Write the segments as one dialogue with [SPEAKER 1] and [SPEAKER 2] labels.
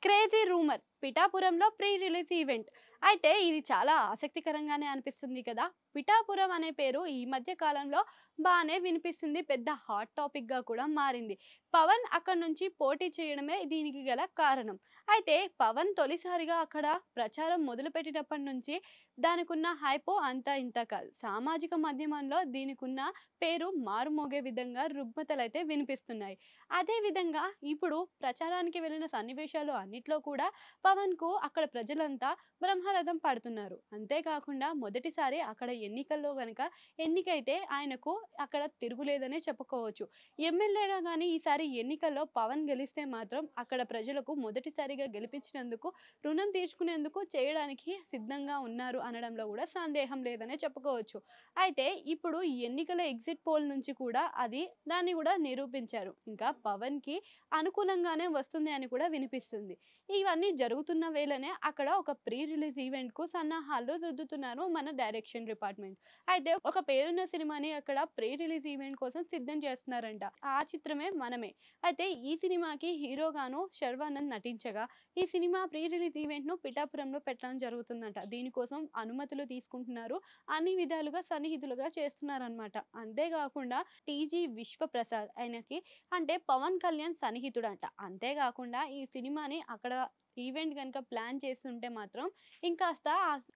[SPEAKER 1] Crazy rumour పిఠాపురంలో pre release event. అయితే ఇది చాలా ఆసక్తికరంగానే అనిపిస్తుంది కదా. పిఠాపురం అనే పేరు ఈ మధ్య కాలంలో బాగానే వినిపిస్తుంది, పెద్ద హాట్ టాపిక్ గా కూడా మారింది. పవన్ అక్కడ నుంచి పోటీ చేయడమే దీనికి గల కారణం. అయితే పవన్ తొలిసారిగా అక్కడ ప్రచారం మొదలుపెట్టినప్పటి నుంచి దానికున్న హైపో అంతా ఇంత కాదు. సామాజిక మాధ్యమంలో దీనికున్న పేరు మారుమోగే విధంగా రుగ్మతలైతే వినిపిస్తున్నాయి. అదే విధంగా ఇప్పుడు ప్రచారానికి వెళ్ళిన సన్నివేశాలు అన్నిట్లో కూడా పవన్‌కు అక్కడ ప్రజలంతా బ్రహ్మరథం పడుతున్నారు. అంతేకాకుండా మొదటిసారి అక్కడ ఎన్నికల్లో గనక ఎన్నికైతే ఆయనకు అక్కడ తిరుగులేదనే చెప్పుకోవచ్చు. ఎమ్మెల్యేగా గాని ఈసారి ఎన్నికల్లో పవన్ గెలిస్తే మాత్రం అక్కడ ప్రజలకు మొదటిసారిగా గెలిపించినందుకు రుణం తీర్చుకునేందుకు చేయడానికి సిద్ధంగా ఉన్నారు అనడంలో కూడా సందేహం లేదనే చెప్పుకోవచ్చు. అయితే ఇప్పుడు ఈ ఎన్నికల ఎగ్జిట్ పోల్ నుంచి కూడా దాన్ని కూడా నిరూపించారు. ఇంకా పవన్‌కి అనుకూలంగానే వస్తుంది అని కూడా వినిపిస్తుంది. ఇవన్నీ జరుగుతున్న వేళనే అక్కడ ఒక ప్రీ రిలీజ్ ఈవెంట్‌కు సన్నాహాలు రుద్దుతున్నారు మన డైరెక్షన్ డిపార్ట్‌మెంట్. అయితే ఒక పేరున్న సినిమాని అక్కడ ప్రీ రిలీజ్ ఈవెంట్ కోసం సిద్ధం చేస్తున్నారంట. ఆ చిత్రమే 'మనమే'. అయితే ఈ సినిమాకి హీరోగాను శర్వానంద్ నటించగా, ఈ సినిమా ప్రీ రిలీజ్ ఈవెంట్‌ను పిఠాపురంలో పెట్టడం జరుగుతుందంట. దీనికోసం అనుమతులు తీసుకుంటున్నారు. అన్ని విధాలుగా సన్నిహితులుగా చేస్తున్నారనమాట. అంతేకాకుండా టీజీ విశ్వప్రసాద్ ఆయనకి అంటే పవన్ కళ్యాణ్ సన్నిహితుడంట. అంతేకాకుండా ఈ సినిమాని అక్కడ ఈవెంట్ గనుక ప్లాన్ చేసుంటే మాత్రం ఇంకాస్త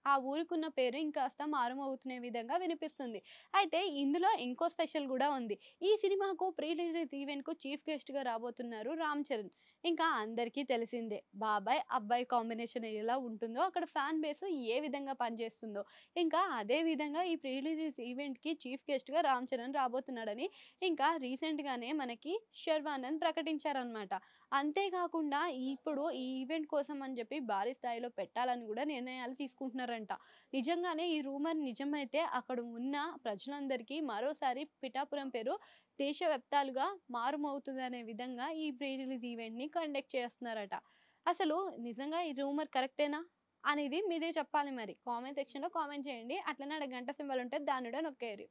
[SPEAKER 1] ఆ ఊరికున్న పేరు ఇంకాస్త మారుమోగుతునే విధంగా వినిపిస్తుంది. అయితే ఇందులో ఇంకో స్పెషల్ గూడా ఉంది. ఈ సినిమాకు ప్రీ రిలీజ్ ఈవెంట్‌కు చీఫ్ గెస్ట్‌గా రాబోతున్నారు రామ్ చరణ్. ఇంకా అందరికీ తెలిసిందే బాబాయ్, అబ్బాయి కాంబినేషన్ ఎలా ఉంటుందో, అక్కడ ఫ్యాన్ బేస్ ఏ విధంగా పనిచేస్తుందో. ఇంకా అదే విధంగా ఈ ప్రీ రిలీజ్ ఈవెంట్‌కి చీఫ్ గెస్ట్‌గా రామ్ చరణ్ రాబోతున్నాడని ఇంకా రీసెంట్‌గానే మనకి శర్వానంద్ ప్రకటించారనమాట. అంతేకాకుండా ఇప్పుడు ఈ ఈవెంట్ కోసం అని చెప్పి భారీ స్థాయిలో పెట్టాలని కూడా నిర్ణయాలు తీసుకుంటున్నారంట. నిజంగానే ఈ రూమర్ నిజమైతే అక్కడ ఉన్న ప్రజలందరికీ మరోసారి పిఠాపురం పేరు దేశవ్యాప్తాలుగా మారుమవుతుందనే విధంగా ఈ ప్రీ రిలీజ్ ఈవెంట్‌ని కండక్ట్ చేస్తున్నారట. అసలు నిజంగా ఈ రూమర్ కరెక్టేనా అనేది మీరే చెప్పాలి మరి. కామెంట్ సెక్షన్‌లో కామెంట్ చేయండి. అట్లనే ఆడ గంట సింబల్ ఉంటది, దాన్ని కూడా నొక్కేయండి.